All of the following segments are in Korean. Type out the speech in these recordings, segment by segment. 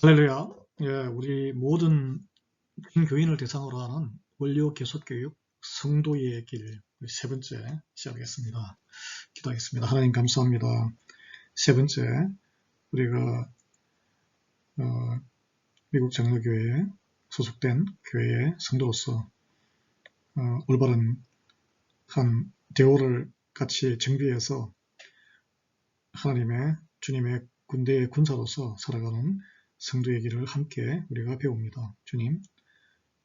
할렐루야. 예, 우리 모든 교인을 대상으로 하는 원료 계속 교육 성도의 길 세 번째 시작하겠습니다. 기도하겠습니다. 하나님 감사합니다. 세 번째 우리가 미국 장로교회에 소속된 교회의 성도로서 올바른 한 대오를 같이 정비해서 하나님의 주님의 군대의 군사로서 살아가는 성도의 길을 함께 우리가 배웁니다. 주님,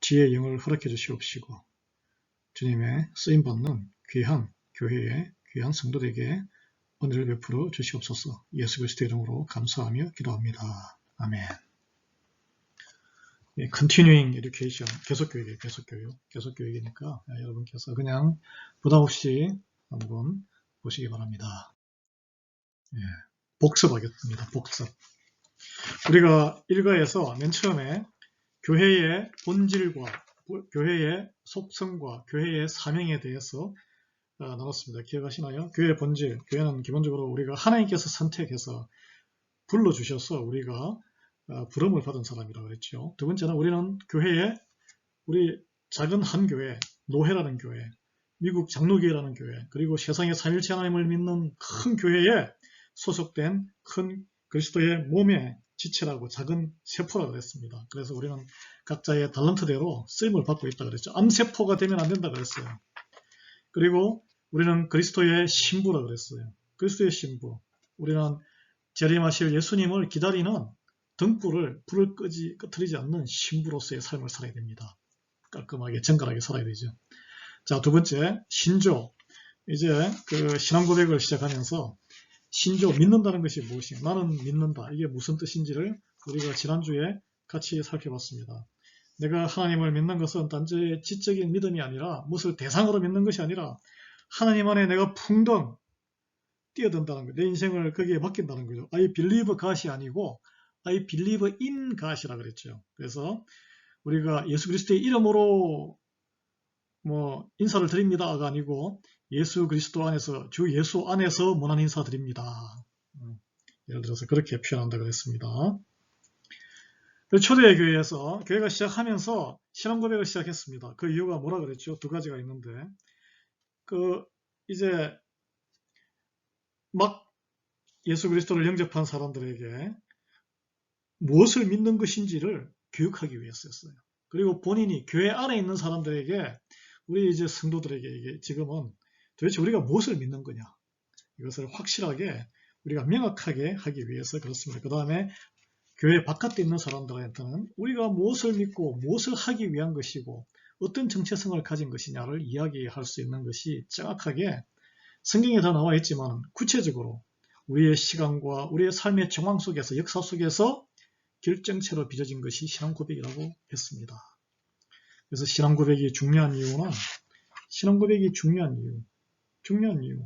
지혜의 영을 허락해 주시옵시고 주님의 쓰임받는 귀한 교회의 귀한 성도들에게 은혜를 베풀어 주시옵소서. 예수 그리스도의 이름으로 감사하며 기도합니다. 아멘. Continuing Education, 계속교육이니까 여러분께서 그냥 부담없이 한번 보시기 바랍니다. 복습하겠습니다. 복습. 우리가 일과에서 맨 처음에 교회의 본질과 교회의 속성과 교회의 사명에 대해서 나눴습니다. 기억하시나요? 교회의 본질, 교회는 기본적으로 우리가 하나님께서 선택해서 불러주셔서 우리가 부름을 받은 사람이라고 그랬죠. 두 번째는 우리는 교회에 우리 작은 한 교회, 노회라는 교회, 미국 장로교회라는 교회, 그리고 세상의 삼일체 하나님을 믿는 큰 교회에 소속된 큰 그리스도의 몸의 지체라고 작은 세포라고 그랬습니다. 그래서 우리는 각자의 달란트대로 쓰임을 받고 있다 그랬죠. 암세포가 되면 안 된다 그랬어요. 그리고 우리는 그리스도의 신부라고 그랬어요. 그리스도의 신부. 우리는 재림하실 예수님을 기다리는 등불을 불을 끄트리지 않는 신부로서의 삶을 살아야 됩니다. 깔끔하게 정갈하게 살아야 되죠. 자, 두 번째 신조. 이제 그 신앙 고백을 시작하면서 신조, 믿는다는 것이 무엇이냐, 나는 믿는다, 이게 무슨 뜻인지를 우리가 지난주에 같이 살펴봤습니다. 내가 하나님을 믿는 것은 단지 지적인 믿음이 아니라 무엇을 대상으로 믿는 것이 아니라 하나님 안에 내가 풍덩 뛰어든다는 거예요. 내 인생을 거기에 맡긴다는 거죠. I believe God이 아니고 I believe in God이라 그랬죠. 그래서 우리가 예수 그리스도의 이름으로 인사를 드립니다가 아니고 예수 그리스도 안에서, 주 예수 안에서 문안 인사 드립니다. 예를 들어서 그렇게 표현한다 그랬습니다. 초대의 교회에서 교회가 시작하면서 신앙 고백을 시작했습니다. 그 이유가 뭐라 그랬죠? 두 가지가 있는데, 이제 막 예수 그리스도를 영접한 사람들에게 무엇을 믿는 것인지를 교육하기 위해서였어요. 그리고 본인이 교회 안에 있는 사람들에게, 우리 이제 성도들에게 이게 지금은 도대체 우리가 무엇을 믿는 거냐, 이것을 확실하게 우리가 명확하게 하기 위해서 그렇습니다. 그 다음에 교회 바깥에 있는 사람들한테는 우리가 무엇을 믿고 무엇을 하기 위한 것이고 어떤 정체성을 가진 것이냐를 이야기할 수 있는 것이 정확하게 성경에 다 나와 있지만 구체적으로 우리의 시간과 우리의 삶의 정황 속에서, 역사 속에서 결정체로 빚어진 것이 신앙 고백이라고 했습니다. 그래서 신앙 고백이 중요한 이유는, 중요한 이유.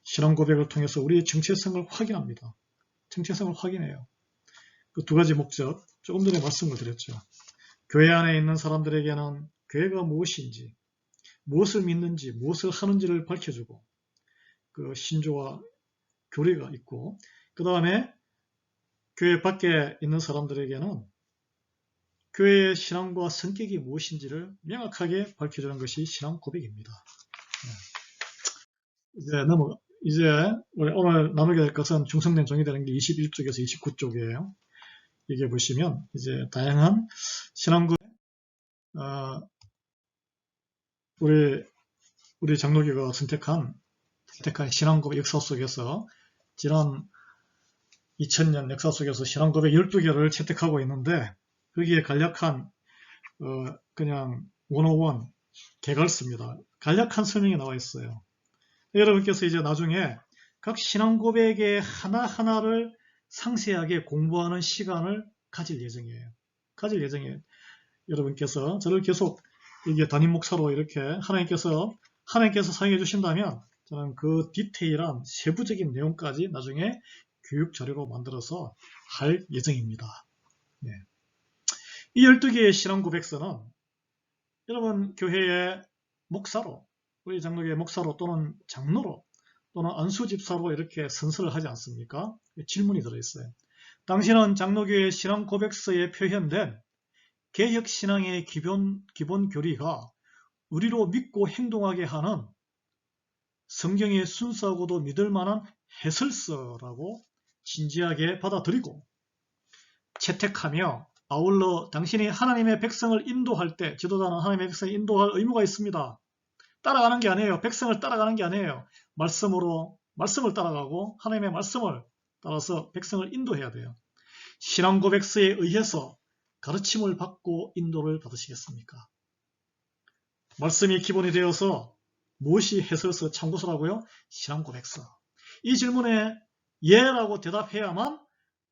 신앙 고백을 통해서 우리의 정체성을 확인합니다. 정체성을 확인해요. 그 두 가지 목적, 조금 전에 말씀을 드렸죠. 교회 안에 있는 사람들에게는 교회가 무엇인지, 무엇을 믿는지, 무엇을 하는지를 밝혀주고, 그 신조와 교리가 있고, 그 다음에 교회 밖에 있는 사람들에게는 교회의 신앙과 성격이 무엇인지를 명확하게 밝혀주는 것이 신앙 고백입니다. 이제 오늘 나누게 될 것은 중성된 정의되는 게 21쪽에서 29쪽이에요. 이게 보시면 이제 다양한 신앙 고백, 우리 장로교가 선택한 신앙 고백 역사 속에서 지난 2000년 역사 속에서 신앙 고백 12개를 채택하고 있는데, 거기에 간략한 그냥 101 개갈습니다. 간략한 설명이 나와 있어요. 여러분께서 이제 나중에 각 신앙 고백의 하나하나를 상세하게 공부하는 시간을 가질 예정이에요. 여러분께서 저를 계속 이게 담임 목사로 이렇게 하나님께서 사용해 주신다면 저는 그 디테일한 세부적인 내용까지 나중에 교육 자료로 만들어서 할 예정입니다. 네. 이 12개의 신앙 고백서는 여러분 교회의 목사로, 우리 장로교회 목사로 또는 장로로 또는 안수집사로 이렇게 선서를 하지 않습니까? 질문이 들어있어요. 당시는 장로교의 신앙 고백서에 표현된 개혁신앙의 기본 교리가 우리로 믿고 행동하게 하는 성경의 순수하고도 믿을 만한 해설서라고 진지하게 받아들이고 채택하며 아울러 당신이 하나님의 백성을 인도할 때 지도자는 하나님의 백성을 인도할 의무가 있습니다. 따라가는 게 아니에요. 백성을 따라가는 게 아니에요. 말씀을 따라가고 하나님의 말씀을 따라서 백성을 인도해야 돼요. 신앙 고백서에 의해서 가르침을 받고 인도를 받으시겠습니까? 말씀이 기본이 되어서 무엇이 해설서 참고서라고요? 신앙 고백서. 이 질문에 예라고 대답해야만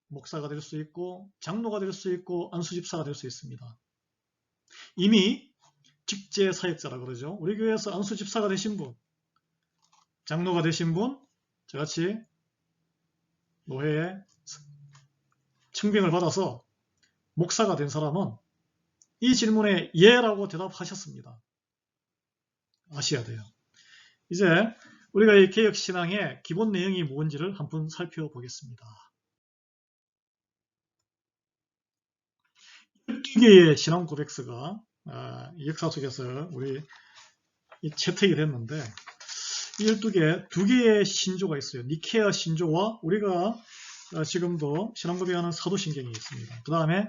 목사가 될 수 있고 장로가 될 수 있고 안수집사가 될 수 있습니다. 이미 직제사역자라 그러죠. 우리 교회에서 안수집사가 되신 분, 장로가 되신 분, 저같이 노회에 청빙을 받아서 목사가 된 사람은 이 질문에 예라고 대답하셨습니다. 아셔야 돼요. 이제 우리가 이 개혁신앙의 기본 내용이 뭔지를 한번 살펴보겠습니다. 12개의 신앙 고백서가 역사 속에서 우리 채택이 됐는데 이 12개, 2개의 신조가 있어요. 니케아 신조와 우리가 지금도 신앙 고백하는 사도신경이 있습니다. 그 다음에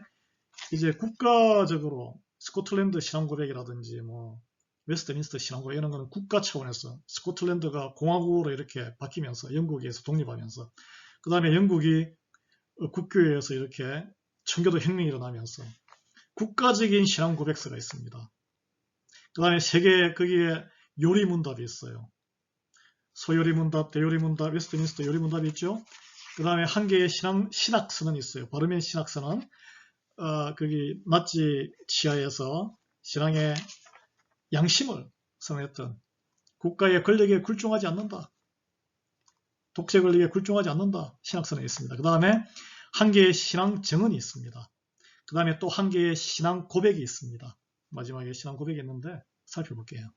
이제 국가적으로 스코틀랜드 신앙 고백이라든지 뭐 웨스트민스터 신앙 고백 이런 거는 국가 차원에서 스코틀랜드가 공화국으로 이렇게 바뀌면서 영국에서 독립하면서 그 다음에 영국이 국교회에서 이렇게 청교도 혁명이 일어나면서 국가적인 신앙 고백서가 있습니다. 그 다음에 세계 거기에 요리문답이 있어요. 소요리문답, 대요리문답, 웨스트민스터 요리문답이 있죠. 그 다음에 한 개의 신학서는 있어요. 바르멘 신학서는 거기 나치 치하에서 신앙의 양심을 선언했던 국가의 권력에 굴종하지 않는다. 독재 권력에 굴종하지 않는다. 신학서는 있습니다. 그 다음에 한 개의 신앙 정언이 있습니다. 그 다음에 또 한 개의 신앙 고백이 있습니다. 마지막에 신앙 고백이 있는데 살펴볼게요.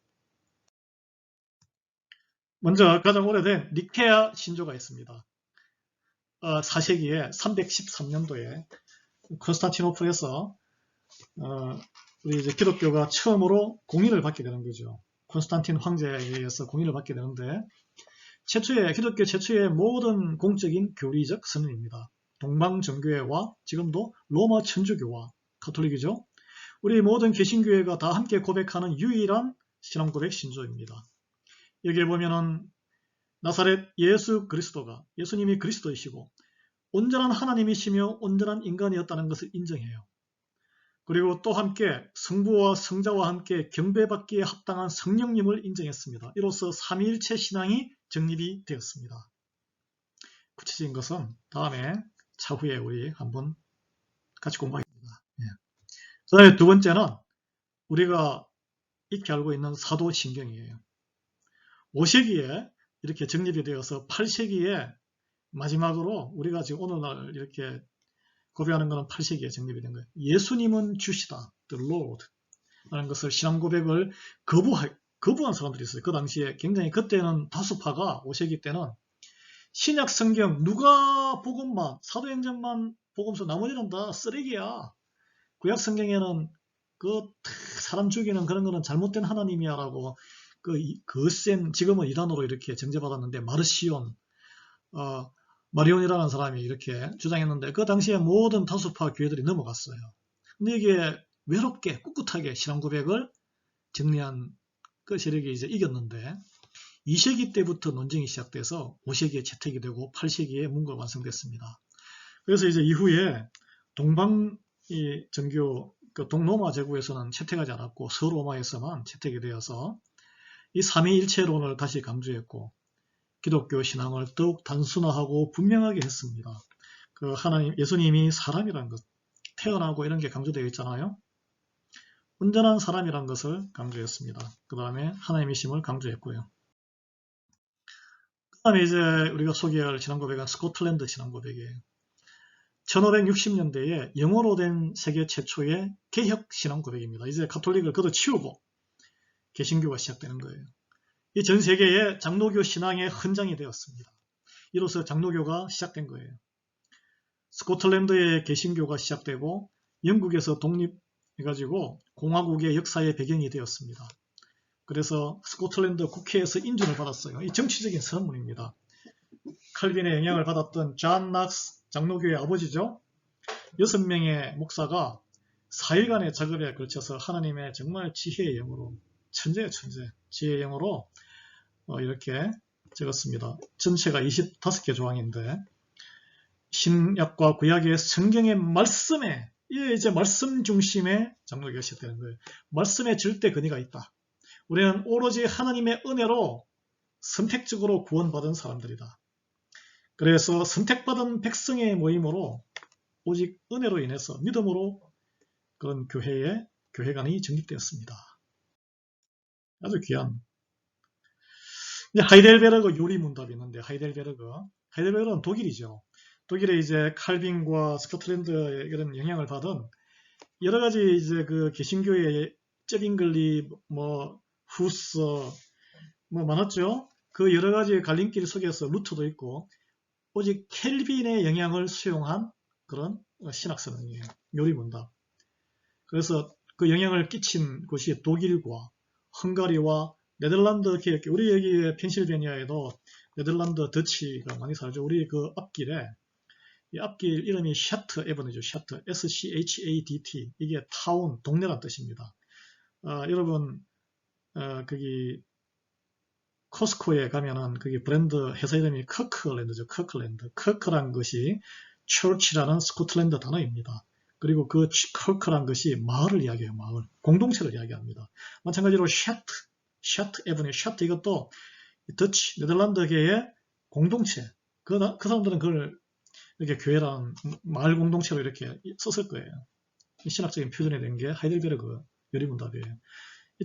먼저 가장 오래된 니케아 신조가 있습니다. 4세기에 313년도에 콘스탄티노플에서 우리 이제 기독교가 처음으로 공인을 받게 되는 거죠. 콘스탄틴 황제에 의해서 공인을 받게 되는데 기독교 최초의 모든 공적인 교리적 선언입니다. 동방정교회와 지금도 로마 천주교와 가톨릭이죠. 우리 모든 개신교회가 다 함께 고백하는 유일한 신앙 고백 신조입니다. 여기에 보면은 나사렛 예수 그리스도가 예수님이 그리스도이시고 온전한 하나님이시며 온전한 인간이었다는 것을 인정해요. 그리고 또 함께 성부와 성자와 함께 경배받기에 합당한 성령님을 인정했습니다. 이로써 삼위일체 신앙이 정립이 되었습니다. 구체적인 것은 다음에 차후에 우리 한번 같이 공부하겠습니다. 그 다음에 두 번째는 우리가 익히 알고 있는 사도신경이에요. 5세기에 이렇게 정립이 되어서 8세기에 마지막으로 우리가 지금 오늘날 이렇게 고백하는 것은 8세기에 정립이 된 거예요. 예수님은 주시다, the Lord 라는 것을 신앙 고백을 거부한 사람들이 있어요. 그 당시에 굉장히 그때는 다수파가 5세기 때는 신약 성경 누가 복음만 사도행전만 복음서 나머지는 다 쓰레기야. 구약 성경에는 그 사람 죽이는 그런 거는 잘못된 하나님이야 라고 거센 지금은 이단으로 이렇게 정죄받았는데 마르시온 마리온이라는 사람이 이렇게 주장했는데 그 당시에 모든 다수파 교회들이 넘어갔어요. 근데 이게 외롭게 꿋꿋하게 신앙 고백을 정리한 그 세력이 이제 이겼는데 2세기 때부터 논쟁이 시작돼서 5세기에 채택이 되고 8세기에 문구가 완성됐습니다. 그래서 이제 이후에 동방 정교 동로마 제국에서는 채택하지 않았고 서로마에서만 채택이 되어서 이 삼위일체론을 다시 강조했고 기독교 신앙을 더욱 단순화하고 분명하게 했습니다. 그 하나님, 예수님이 사람이라는 것, 태어나고 이런 게 강조되어 있잖아요. 온전한 사람이라는 것을 강조했습니다. 그 다음에 하나님이심을 강조했고요. 그 다음에 이제 우리가 소개할 신앙 고백은 스코틀랜드 신앙 고백이에요. 1560년대에 영어로 된 세계 최초의 개혁 신앙 고백입니다. 이제 가톨릭을 걷어치우고 개신교가 시작되는 거예요. 이 전 세계에 장로교 신앙의 헌장이 되었습니다. 이로써 장로교가 시작된 거예요. 스코틀랜드의 개신교가 시작되고 영국에서 독립해가지고 공화국의 역사의 배경이 되었습니다. 그래서 스코틀랜드 국회에서 인준을 받았어요. 이 정치적인 선문입니다. 칼빈의 영향을 받았던 존 낙스 장로교의 아버지죠. 6명의 목사가 4일간의 작업에 걸쳐서 하나님의 정말 지혜의 영으로, 천재의 천재, 지혜의 영으로 이렇게 적었습니다. 전체가 25개 조항인데 신약과 구약의 성경의 말씀에, 이제 말씀 중심의 장로교가 시작되는 거예요. 말씀에 절대 근위가 있다. 우리는 오로지 하나님의 은혜로 선택적으로 구원받은 사람들이다. 그래서 선택받은 백성의 모임으로 오직 은혜로 인해서 믿음으로 그런 교회관이 정립되었습니다. 아주 귀한. 이제 하이델베르그 요리문답이 있는데, 하이델베르그는 독일이죠. 독일에 이제 칼빈과 스코틀랜드의 이런 영향을 받은 여러 가지 이제 그 개신교의 쨉잉글리, 후스, 많았죠. 그 여러 가지 갈림길 속에서 루터도 있고, 오직 켈빈의 영향을 수용한 그런 신학설이에요. 요리문답. 그래서 그 영향을 끼친 곳이 독일과 헝가리와 네덜란드 계열, 우리 여기 펜실베니아에도 네덜란드 더치가 많이 살죠. 우리 그 앞길에, 이 앞길 이름이 샤트 에버니죠. 샤트, S-C-H-A-D-T. 이게 타운, 동네란 뜻입니다. 여러분, 거기 코스코에 가면은 거기 브랜드 회사 이름이 커크랜드죠. 커크랜드. 커크란 것이 처치라는 스코틀랜드 단어입니다. 그리고 그 커크란 것이 마을을 이야기해요. 마을. 공동체를 이야기합니다. 마찬가지로 샤트 에버니, 샤트 이것도 더치, 네덜란드계의 공동체. 그 사람들은 그걸 이렇게 교회라는 마을 공동체로 이렇게 썼을 거예요. 신학적인 표현이 된 게 하이델베르그 요리문답이에요.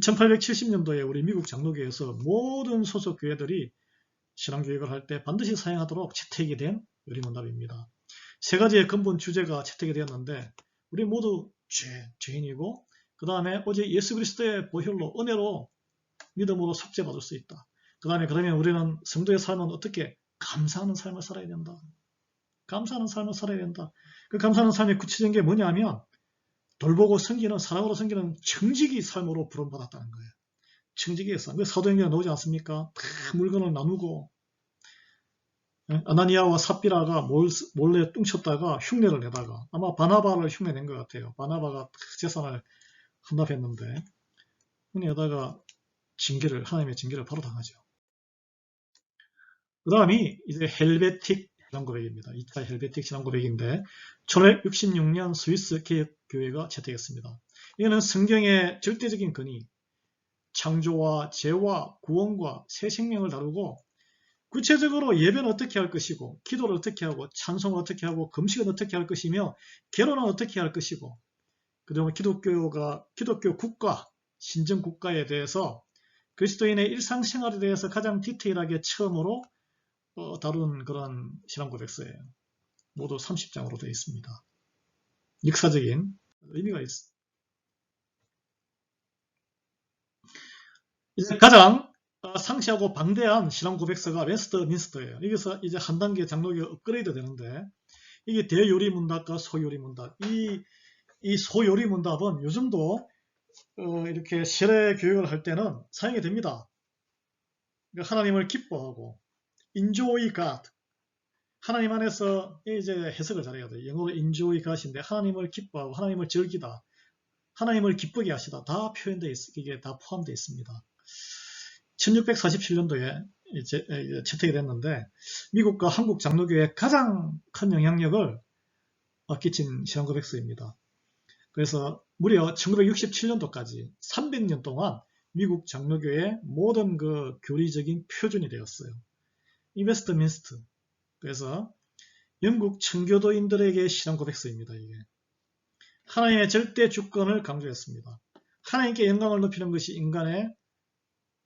1870년도에 우리 미국 장로교에서 모든 소속 교회들이 신앙교육을 할 때 반드시 사용하도록 채택이 된 요리문답입니다. 세 가지의 근본 주제가 채택이 되었는데, 우리 모두 죄인이고, 그 다음에 오직 예수 그리스도의 보혈로, 은혜로, 믿음으로 속죄받을 수 있다. 그 다음에 그러면 우리는 성도의 삶은 어떻게 감사하는 삶을 살아야 된다. 감사하는 삶을 살아야 된다. 그 감사하는 삶의 구체적인 게 뭐냐면, 돌보고 섬기는, 사랑으로 섬기는 청지기 삶으로 부름받았다는 거예요. 청지기의 삶. 그 사도행전에 나오지 않습니까? 다 물건을 나누고, 아나니아와 삽비라가 몰래 뚱쳤다가 흉내를 내다가, 아마 바나바를 흉내낸 것 같아요. 바나바가 재산을 헌납했는데, 흉내내다가 하나님의 징계를 바로 당하죠. 그 다음이 이제 헬베틱 신앙고백입니다. 2차 헬베틱 신앙고백인데 1566년 스위스 개혁교회가 채택했습니다. 이거는 성경의 절대적인 근위, 창조와 죄와 구원과 새 생명을 다루고 구체적으로 예배는 어떻게 할 것이고 기도를 어떻게 하고 찬송을 어떻게 하고 금식은 어떻게 할 것이며 결혼은 어떻게 할 것이고 그다음에 기독교 국가, 신정 국가에 대해서 그리스도인의 일상생활에 대해서 가장 디테일하게 처음으로 다룬 그런 신앙고백서예요. 모두 30장으로 되어 있습니다. 역사적인 의미가 있습니다. 이제 가장 상세하고 방대한 신앙고백서가 웨스트민스터예요. 여기서 이제 한 단계 장로교가 업그레이드 되는데 이게 대요리문답과 소요리문답. 이 소요리문답은 요즘도 이렇게 세례 교육을 할 때는 사용이 됩니다. 그러니까 하나님을 기뻐하고 enjoy God. 하나님 안에서 이제 해석을 잘해야 돼요. 영어로 enjoy God인데 하나님을 기뻐하고 하나님을 즐기다. 하나님을 기쁘게 하시다. 다 표현되어 있습니다. 이게 다 포함되어 있습니다. 1647년도에 채택이 됐는데 미국과 한국 장로교에 가장 큰 영향력을 끼친 신앙고백서입니다. 그래서 무려 1967년도까지 300년 동안 미국 장로교의 모든 그 교리적인 표준이 되었어요. 이 웨스트민스터. 그래서 영국 청교도인들에게 신앙고백서입니다. 이게 하나님의 절대 주권을 강조했습니다. 하나님께 영광을 높이는 것이 인간의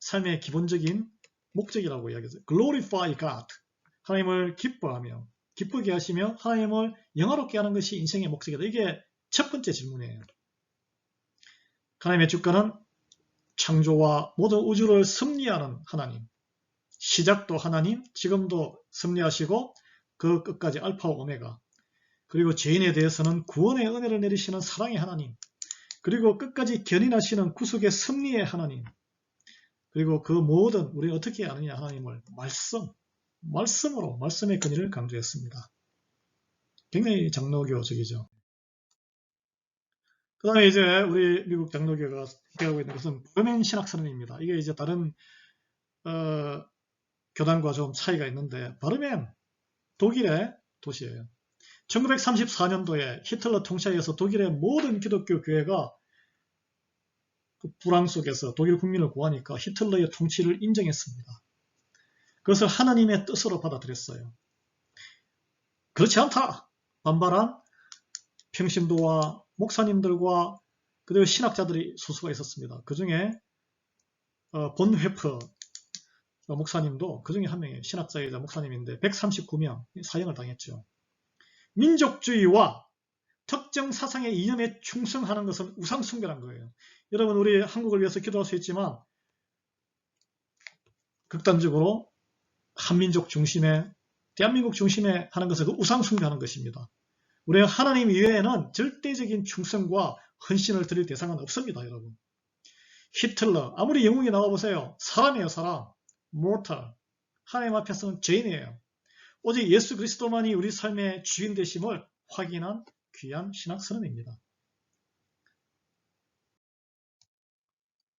삶의 기본적인 목적이라고 이야기했어요. Glorify God. 하나님을 기뻐하며 기쁘게 하시며 하나님을 영화롭게 하는 것이 인생의 목적이다. 이게 첫 번째 질문이에요. 하나님의 주권은 창조와 모든 우주를 섭리하는 하나님. 시작도 하나님, 지금도 섭리하시고 그 끝까지 알파와 오메가. 그리고 죄인에 대해서는 구원의 은혜를 내리시는 사랑의 하나님, 그리고 끝까지 견인하시는 구속의 섭리의 하나님, 그리고 그 모든 우리는 어떻게 아느냐 하나님을 말씀으로 말씀의 근위를 강조했습니다. 굉장히 장로교적이죠. 그 다음에 이제 우리 미국 장로교가 대하고 있는 것은 브레멘 신학선언입니다. 이게 이제 다른 교단과 좀 차이가 있는데, 브레멘 독일의 도시예요. 1934년도에 히틀러 통치하에서 독일의 모든 기독교 교회가 그 불황 속에서 독일 국민을 구하니까 히틀러의 통치를 인정했습니다. 그것을 하나님의 뜻으로 받아들였어요. 그렇지 않다! 반발한 평신도와 목사님들과 그리고 신학자들이 소수가 있었습니다. 그 중에 본회프 목사님도 그 중에 한 명이에요. 신학자이자 목사님인데 139명 사형을 당했죠. 민족주의와 특정 사상의 이념에 충성하는 것은 우상숭배란 거예요. 여러분, 우리 한국을 위해서 기도할 수 있지만 극단적으로 한민족 중심의, 대한민국 중심에 하는 것은 그 우상숭배하는 것입니다. 우리는 하나님 이외에는 절대적인 충성과 헌신을 드릴 대상은 없습니다, 여러분. 히틀러, 아무리 영웅이 나와보세요. 사람이에요, 사람. mortal. 하나님 앞에서는 죄인이에요. 오직 예수 그리스도만이 우리 삶의 주인 되심을 확인한 귀한 신학선언입니다.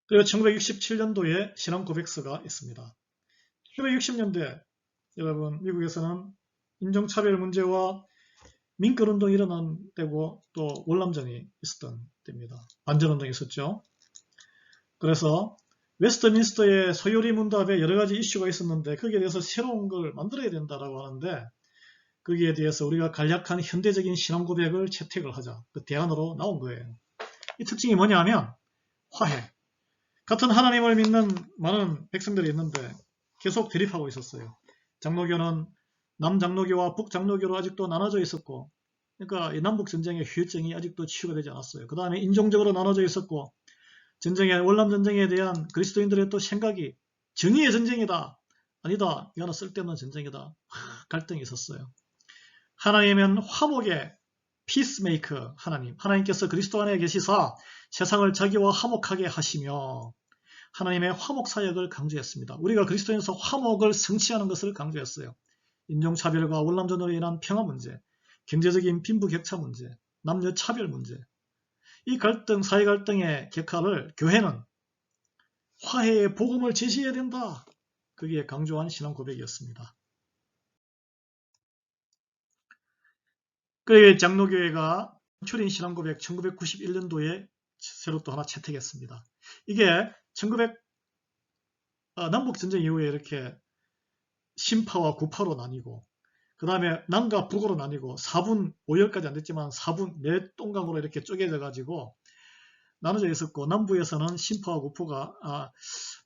그리고 1967년도에 신앙고백서가 있습니다. 1960년대 여러분, 미국에서는 인종차별 문제와 민권운동이 일어난 때고 또 월남전이 있었던 때입니다. 반전운동이 있었죠. 그래서 웨스트민스터의 소요리 문답에 여러 가지 이슈가 있었는데 거기에 대해서 새로운 걸 만들어야 된다라고 하는데, 거기에 대해서 우리가 간략한 현대적인 신앙 고백을 채택을 하자, 그 대안으로 나온 거예요. 이 특징이 뭐냐면 화해. 같은 하나님을 믿는 많은 백성들이 있는데 계속 대립하고 있었어요. 장로교는 남장로교와 북장로교로 아직도 나눠져 있었고, 그러니까 이 남북전쟁의 후유증이 아직도 치유가 되지 않았어요. 그 다음에 인종적으로 나눠져 있었고, 월남전쟁에 대한 그리스도인들의 또 생각이 정의의 전쟁이다, 아니다, 이거는 쓸데없는 전쟁이다, 갈등이 있었어요. 하나님은 화목의 피스메이커 하나님께서 그리스도 안에 계시사 세상을 자기와 화목하게 하시며 하나님의 화목 사역을 강조했습니다. 우리가 그리스도인에서 화목을 성취하는 것을 강조했어요. 인종차별과 월남전으로 인한 평화 문제, 경제적인 빈부격차 문제, 남녀 차별 문제, 이 갈등, 사회 갈등의 격화를 교회는 화해의 복음을 제시해야 된다, 거기에 강조한 신앙 고백이었습니다. 그리고 장로교회가 출인 신앙 고백 1991년도에 새로 또 하나 채택했습니다. 이게 남북전쟁 이후에 이렇게 신파와 구파로 나뉘고, 그 다음에 남과 북으로 나뉘고 4분 5열까지 안 됐지만 4분 4동강으로 이렇게 쪼개져 가지고 나눠져 있었고, 남부에서는 신파와 구파가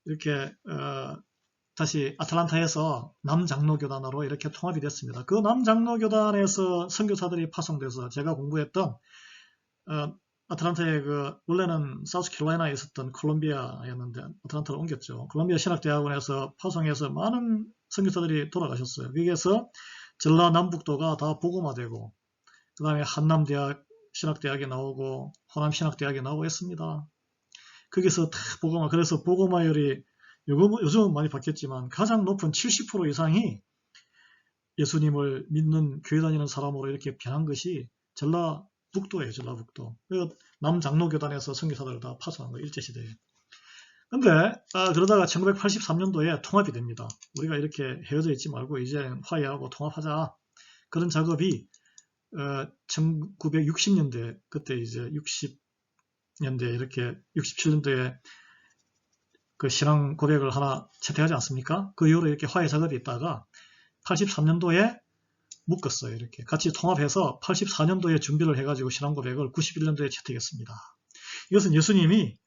이렇게 다시 아틀란타에서 남장로교단으로 이렇게 통합이 됐습니다. 그 남장로교단에서 선교사들이 파송돼서 제가 공부했던 아틀란타에 원래는 사우스캐롤라이나에 있었던 콜롬비아였는데 아틀란타로 옮겼죠. 콜롬비아 신학대학원에서 파송해서 많은 선교사들이 돌아가셨어요. 거기에서 전라남북도가 다 복음화되고, 그 다음에 한남대학 신학대학에 나오고 호남 신학대학에 나오고 했습니다. 거기서 다 복음화, 그래서 복음화율이 요즘은 많이 바뀌었지만 가장 높은 70% 이상이 예수님을 믿는 교회 다니는 사람으로 이렇게 변한 것이 전라북도예요. 전라북도. 남장로교단에서 선교사들을 다 파송한 거예요. 일제시대에. 근데 그러다가 1983년도에 통합이 됩니다. 우리가 이렇게 헤어져 있지 말고 이제 화해하고 통합하자. 그런 작업이 1960년대, 그때 이제 60년대 이렇게 67년도에 그 신앙 고백을 하나 채택하지 않습니까? 그 이후로 이렇게 화해 작업이 있다가 83년도에 묶었어요. 이렇게 같이 통합해서 84년도에 준비를 해가지고 신앙 고백을 91년도에 채택했습니다. 이것은 예수님이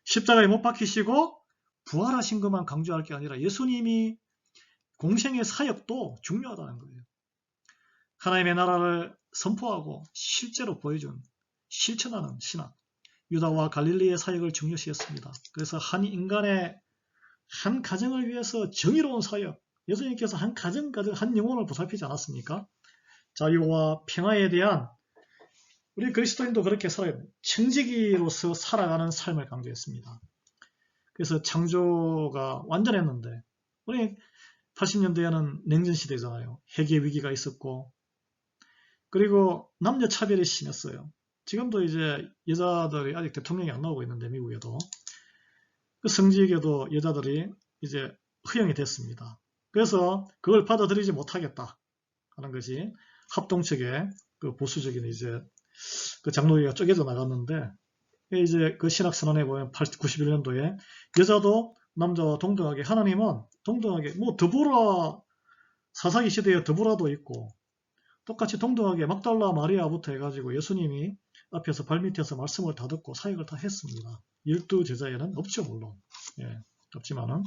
십자가에 못 박히시고 부활하신 것만 강조할 게 아니라 예수님이 공생의 사역도 중요하다는 거예요. 하나님의 나라를 선포하고 실제로 보여준, 실천하는 신학, 유다와 갈릴리의 사역을 중요시했습니다. 그래서 한 인간의 한 가정을 위해서 정의로운 사역, 예수님께서 한 가정, 한 영혼을 보살피지 않았습니까? 자유와 평화에 대한 우리 그리스도인도 그렇게 살아요. 청지기로서 살아가는 삶을 강조했습니다. 그래서 창조가 완전했는데 우리 80년대에는 냉전시대잖아요. 핵의 위기가 있었고 그리고 남녀 차별이 심했어요. 지금도 이제 여자들이 아직 대통령이 안 나오고 있는데 미국에도 그 성지에게도 여자들이 이제 허용이 됐습니다. 그래서 그걸 받아들이지 못하겠다 하는 것이 합동측의 그 보수적인 이제 그 장로교가 쪼개져 나갔는데 이제 그 신학선언에 보면 91년도에 여자도 남자와 동등하게 하나님은 동등하게 뭐 드보라 사사기 시대에 드보라도 있고 똑같이 동등하게 막달라 마리아부터 해가지고 예수님이 앞에서 발밑에서 말씀을 다 듣고 사역을 다 했습니다. 12제자에는 없죠 물론. 예, 없지만은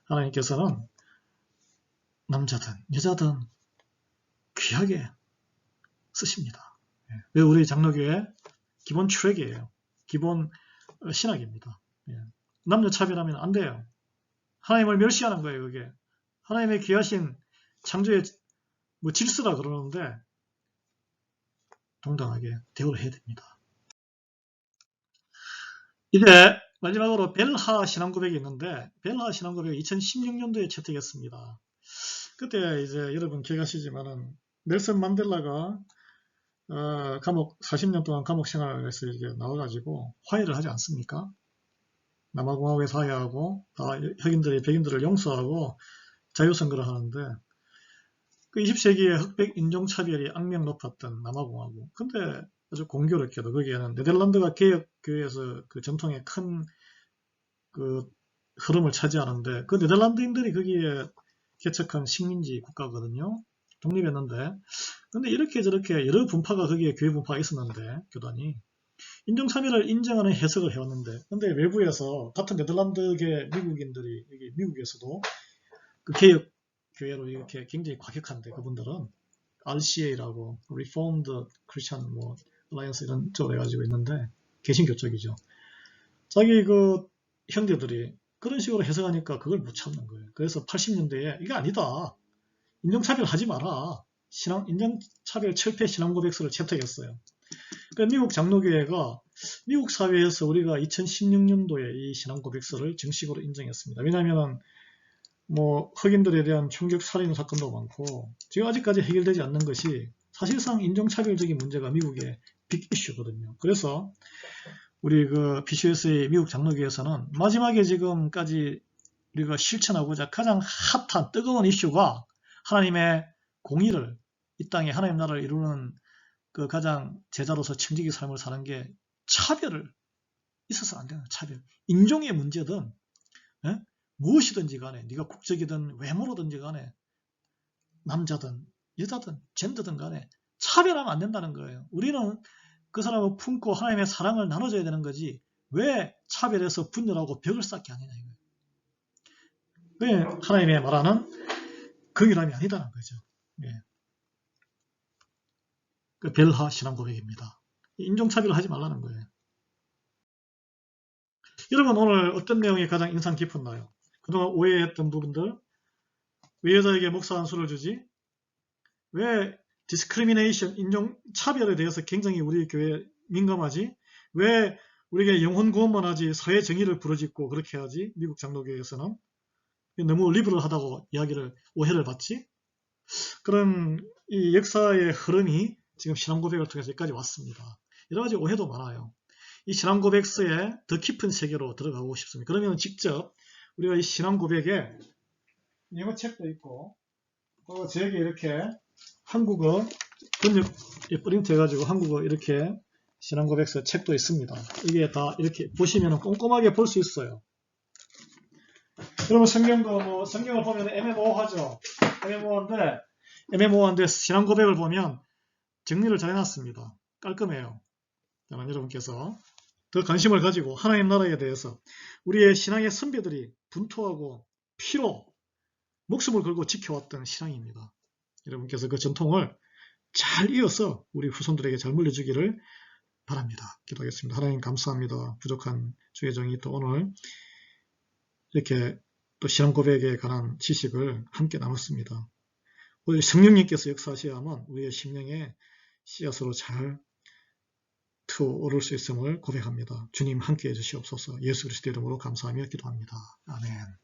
하나님께서는 남자든 여자든 귀하게 쓰십니다. 예, 왜 우리 장로교의 기본 트랙이에요. 기본 신학입니다. 예, 남녀 차별하면 안 돼요. 하나님을 멸시하는 거예요. 그게 하나님의 귀하신 창조의 뭐 질서라 그러는데 동등하게 대우를 해야 됩니다. 이제 마지막으로 벨하 신앙고백이 있는데 벨하 신앙고백이 2016년도에 채택했습니다. 그때 이제 여러분 기억하시지만은 넬슨 만델라가 감옥 40년 동안 감옥 생활에서 이렇게 나와가지고 화해를 하지 않습니까? 남아공화국에서 화해하고 다 흑인들이 백인들을 용서하고 자유선거를 하는데 그 20세기의 흑백 인종차별이 악명 높았던 남아공화국. 근데 아주 공교롭게도 거기에는 네덜란드가 개혁교회에서 그 전통의 큰 그 흐름을 차지하는데 그 네덜란드인들이 거기에 개척한 식민지 국가거든요. 독립했는데 근데 이렇게 저렇게 여러 분파가 거기에 교회 분파가 있었는데 교단이 인종차별을 인정하는 해석을 해왔는데 근데 외부에서 같은 네덜란드계 미국인들이 여기 미국에서도 그 개혁 교회로 이렇게 굉장히 과격한데 그분들은 RCA라고 Reformed Christian 뭐 Alliance 이런 쪽으로 해가지고 있는데 개신교 쪽이죠. 자기 그 형제들이 그런 식으로 해석하니까 그걸 못 참는 거예요. 그래서 80년대에 이게 아니다. 인종차별 하지 마라. 인종차별 철폐 신앙고백서를 채택했어요. 그러니까 미국 장로교회가 미국 사회에서 우리가 2016년도에 이 신앙고백서를 정식으로 인정했습니다. 왜냐하면 뭐 흑인들에 대한 총격 살인 사건도 많고 지금 아직까지 해결되지 않는 것이 사실상 인종차별적인 문제가 미국의 빅 이슈거든요. 그래서 우리 그 PCUS의 미국 장로교에서는 마지막에 지금까지 우리가 실천하고자 가장 핫한 뜨거운 이슈가 하나님의 공의를 이 땅에 하나님 나라를 이루는 그 가장 제자로서 청지기 삶을 사는 게 차별을 있어서 안 되는 차별. 인종의 문제든 무엇이든지 간에 네가 국적이든 외모로든지 간에 남자든 여자든 젠더든 간에 차별하면 안 된다는 거예요. 우리는 그 사람을 품고 하나님의 사랑을 나눠줘야 되는 거지 왜 차별해서 분열하고 벽을 쌓게 하느냐 이거예요. 왜 하나님의 말하는 긍휼함이 아니다는 거죠. 예. 그 벨하 신앙고백입니다. 인종차별을 하지 말라는 거예요. 여러분 오늘 어떤 내용이 가장 인상 깊었나요? 그동안 오해했던 부분들 왜 여자에게 목사 한 수를 주지? 왜 디스크리미네이션, 인종차별에 대해서 굉장히 우리 교회 민감하지? 왜 우리가 영혼 구원만 하지 사회 정의를 부르짖고 그렇게 하지? 미국 장로교회에서는 너무 리버럴하다고 오해를 받지? 그런 이 역사의 흐름이 지금 신앙고백을 통해서 여기까지 왔습니다. 여러 가지 오해도 많아요. 이 신앙고백서의 더 깊은 세계로 들어가고 싶습니다. 그러면 직접 우리가 이 신앙고백에 영어책도 있고 또 저에게 이렇게 한국어 번역 프린트 해가지고 한국어 이렇게 신앙고백서 책도 있습니다. 이게 다 이렇게 보시면 꼼꼼하게 볼 수 있어요. 여러분 성경도 뭐 성경을 보면 애매모호하죠. 애매모호한데 신앙고백을 보면 정리를 잘 해놨습니다. 깔끔해요. 저는 여러분께서 더 관심을 가지고 하나님 나라에 대해서 우리의 신앙의 선배들이 분투하고 피로 목숨을 걸고 지켜왔던 신앙입니다. 여러분께서 그 전통을 잘 이어서 우리 후손들에게 잘 물려주기를 바랍니다. 기도하겠습니다. 하나님 감사합니다. 부족한 주의 정이 또 오늘 이렇게 또 신앙 고백에 관한 지식을 함께 나눴습니다. 우리 성령님께서 역사하셔야만 우리의 심령에 씨앗으로 잘 트어오를 수 있음을 고백합니다. 주님 함께해 주시옵소서. 예수 그리스도 이름으로 감사하며 기도합니다. 아멘.